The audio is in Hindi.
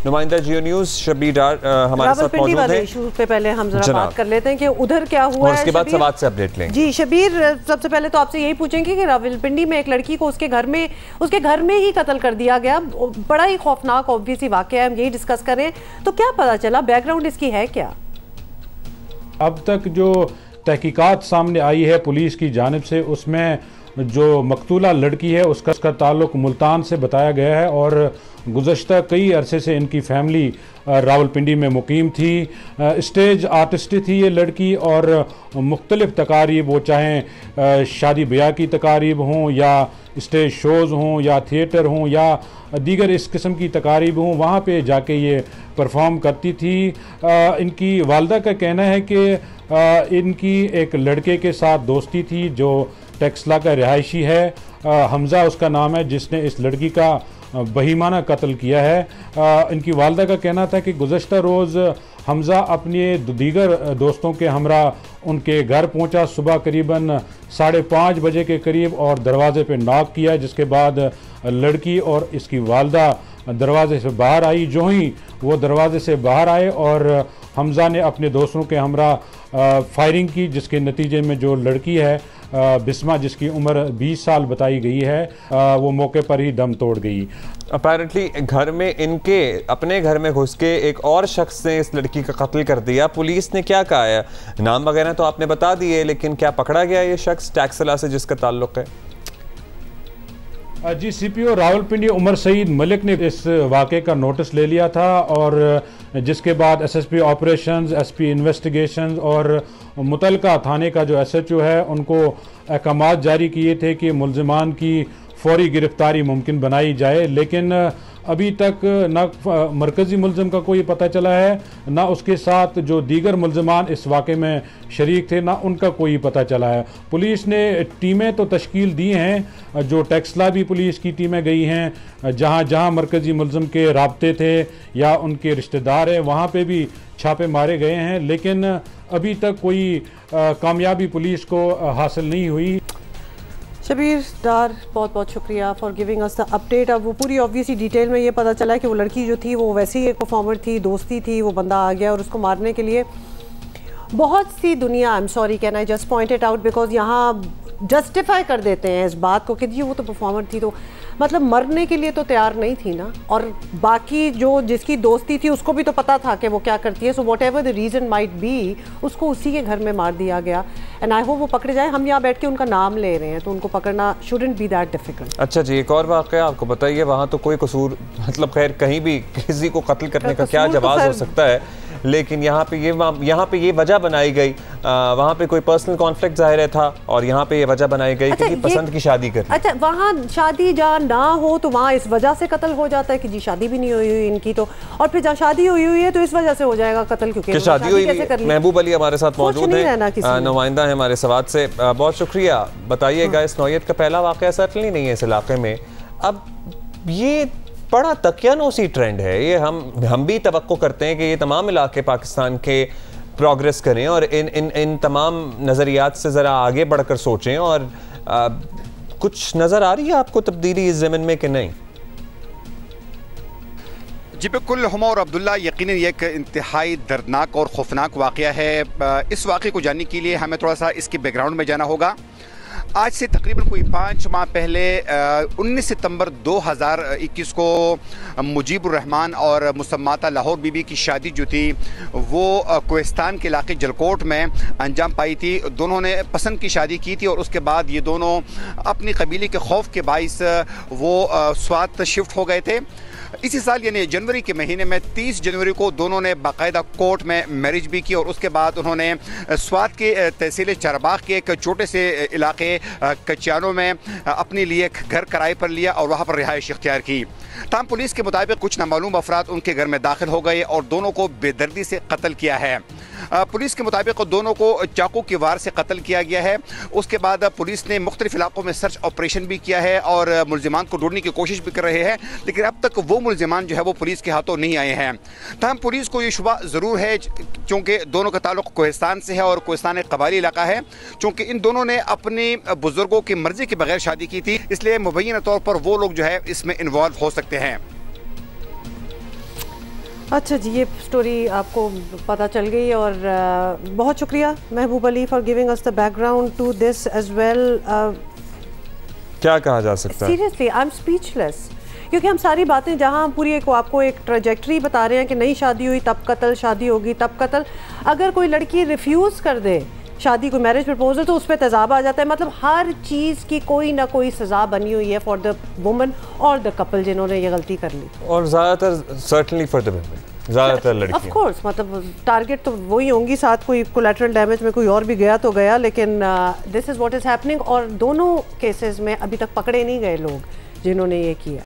नुमाइंदा जियो न्यूज़ शबीर डार हमारे साथ मौजूद है। इशू पे पहले हम जरा बात कर लेते हैं कि उधर क्या हुआ और उसके बाद सवाल से अपडेट लेंगे। जी शबीर, सबसे पहले तो आपसे यही पूछेंगे कि रावलपिंडी में एक लड़की को उसके घर में ही कत्ल कर दिया गया। बड़ा ही खौफनाक ऑब्वियसली वाकया है, हम यही डिस्कस करें। तो क्या पता चला, बैकग्राउंड इसकी है क्या? अब तक जो तहकीकात सामने आई है पुलिस की जानिब से, उसमें जो मकतूला लड़की है उसका ताल्लुक मुल्तान से बताया गया है और गुज़श्ता कई अरसे से इनकी फैमिली रावलपिंडी में मुकीम थी। स्टेज आर्टिस्ट थी ये लड़की और मुख्तलिफ तकारीब, वो चाहें शादी ब्याह की तकारीब हों या स्टेज शोज़ हों या थिएटर हों या दीगर इस किस्म की तकारीब हों, वहाँ पे जाके ये परफॉर्म करती थी। इनकी वालदा का कहना है कि इनकी एक लड़के के साथ दोस्ती थी जो टेक्सला का रिहायशी है, हमज़ा उसका नाम है, जिसने इस लड़की का बहीमाना कत्ल किया है। इनकी वालदा का कहना था कि गुज़श्ता रोज़ हमज़ा अपने दीगर दोस्तों के हमरा उनके घर पहुंचा सुबह करीबन 5:30 बजे के करीब और दरवाज़े पे नॉक किया, जिसके बाद लड़की और इसकी वालदा दरवाज़े से बाहर आई। जो ही वो दरवाज़े से बाहर आए और हमज़ा ने अपने दोस्तों के हमरा फायरिंग की, जिसके नतीजे में जो लड़की है बिस्मा, जिसकी उम्र 20 साल बताई गई है, वो मौके पर ही दम तोड़ गई। अपेरेंटली घर में इनके अपने घर में घुस के एक और शख्स ने इस लड़की का कत्ल कर दिया। पुलिस ने क्या कहा है? नाम वगैरह तो आपने बता दिए, लेकिन क्या पकड़ा गया ये शख्स टैक्सला से जिसका ताल्लुक है? जी, सीपीओ रावलपिंडी उमर सईद मलिक ने इस वाक़े का नोटिस ले लिया था और जिसके बाद एसएसपी ऑपरेशंस, एसपी इन्वेस्टिगेशंस और मुतलका थाने का जो एसएचओ है उनको अहकामात जारी किए थे कि मुल्ज़िमान की फौरी गिरफ्तारी मुमकिन बनाई जाए, लेकिन अभी तक न मरकज़ी मुल्ज़िम का कोई पता चला है, ना उसके साथ जो दीगर मुल्ज़िमान इस वाक़े में शरीक थे, ना उनका कोई पता चला है। पुलिस ने टीमें तो तश्कील दी हैं, जो टेक्सला भी पुलिस की टीमें गई हैं, जहां जहां मरकज़ी मुल्ज़िम के राब्ते थे या उनके रिश्तेदार हैं वहां पे भी छापे मारे गए हैं, लेकिन अभी तक कोई कामयाबी पुलिस को हासिल नहीं हुई। शबीर डार, बहुत बहुत शुक्रिया for giving us the update. अब वो पूरी ऑब्वियसली डिटेल में ये पता चला कि वो लड़की जो थी वो वैसे ही एक परफॉर्मर थी, दोस्ती थी, वो बंदा आ गया और उसको मारने के लिए बहुत सी दुनिया, I am sorry can I just point it out because यहाँ जस्टिफाई कर देते हैं इस बात को कि जी वो तो परफॉर्मर थी, तो मतलब मरने के लिए तो तैयार नहीं थी ना। और बाकी जो जिसकी दोस्ती थी उसको भी तो पता था कि वो क्या करती है। So what ever the reason might be, उसको उसी के घर में मार दिया गया। एंड आई होप वो पकड़े जाए। हम यहाँ बैठ के उनका नाम ले रहे हैं तो उनको पकड़ना शुडंट बी दैट डिफिकल्ट। अच्छा जी, एक और वाक़या आपको बताइए, वहाँ तो कोई कसूर, मतलब खैर कहीं भी किसी को कत्ल करने का क्या जवाब हो सकता है, लेकिन यहाँ पे ये वजह बनाई गई, वहाँ पे कोई पर्सनल कॉन्फ्लिक्ट ज़ाहिर था और यहाँ पे ये वजह बनाई गई कि पसंद की शादी कर। अच्छा, वहाँ शादी जहाँ ना हो तो वहाँ इस वजह से कत्ल हो जाता है कि जी शादी भी नहीं हुई इनकी, तो और फिर जहाँ शादी हुई है तो इस वजह से हो जाएगा कत्ल, क्योंकि शादी हुई। महबूब अली हमारे साथ मौजूद है, नुमाइंदा है हमारे सवाद से। बहुत शुक्रिया। बताइएगा, इस नौयत का पहला वाक़या सर्टनली नहीं है इस इलाके में। अब ये बड़ा तकियानोसी ट्रेंड है, ये हम भी तवक्को करते हैं कि ये तमाम इलाके पाकिस्तान के प्रोग्रेस करें और इन तमाम नज़रियात से ज़रा आगे बढ़कर सोचें। और कुछ नज़र आ रही है आपको तब्दीली इस ज़मीन में कि नहीं? जी बिल्कुल हुमा और अब्दुल्ला, यकीनन ये एक इंतहाई दर्दनाक और खौफनाक वाक़या है। इस वाक़े को जानने के लिए हमें थोड़ा सा इसके बैकग्राउंड में जाना होगा। आज से तकरीबन कोई 5 माह पहले 19 सितंबर 2021 को मुजीबुर रहमान और मुसम्माता लाहौर बीबी की शादी जो थी वो कोहिस्तान के इलाके जलकोट में अंजाम पाई थी। दोनों ने पसंद की शादी की थी और उसके बाद ये दोनों अपनी कबीले के खौफ के बाइस वो स्वात शिफ्ट हो गए थे। इसी साल यानी जनवरी के महीने में 30 जनवरी को दोनों ने बाकायदा कोर्ट में मैरिज भी की और उसके बाद उन्होंने स्वात के तहसील चारबाग के एक छोटे से इलाके कच्चानों में अपने लिए एक घर किराए पर लिया और वहाँ पर रिहाइश इख्तियार की। ताम पुलिस के मुताबिक कुछ नामालूम अफराद उनके घर में दाखिल हो गए और दोनों को बेदर्दी से कत्ल किया है। पुलिस के मुताबिक दोनों को चाकू की वार से कत्ल किया गया है। उसके बाद पुलिस ने मुख्तलिफ इलाकों में सर्च ऑपरेशन भी किया है और मुल्जिमान को ढूंढने की कोशिश भी कर रहे हैं, लेकिन अब तक वो मुल्जिमान जो है वो पुलिस के हाथों नहीं आए हैं। तमाम पुलिस को ये शुबा ज़रूर है क्योंकि दोनों का ताल्लुक कोहिस्तान से है और कोहिस्तान एक कबायली इलाका है। चूँकि इन दोनों ने अपने बुजुर्गों की मर्जी के बगैर शादी की थी, इसलिए मुबैना तौर पर वो लोग जो है इसमें इन्वॉल्व हो सकते हैं। अच्छा जी, ये स्टोरी आपको पता चल गई और बहुत शुक्रिया Mahbub Ali for giving us the background to this as well. क्या कहा जा सकता है? सीरियसली आई एम स्पीचलेस, क्योंकि हम सारी बातें जहां हम पूरी आपको एक ट्रैजेक्टरी बता रहे हैं कि नई शादी हुई तब कत्ल, शादी होगी तब कत्ल। अगर कोई लड़की रिफ्यूज़ कर दे शादी, कोई मैरिज प्रपोजल, तो उस पर तेजाब आ जाता है। मतलब हर चीज़ की कोई ना कोई सज़ा बनी हुई है फॉर द वुमन और द कपल जिन्होंने ये गलती कर ली। और ज़्यादातर सर्टनली फॉर द वुमेन, ज़्यादातर लड़कियां। ऑफ कोर्स, मतलब टारगेट तो वही होंगी, साथ कोई कोलैटरल डैमेज में कोई और भी गया तो गया, लेकिन this is what is happening. और दोनों केसेस में अभी तक पकड़े नहीं गए लोग जिन्होंने ये किया।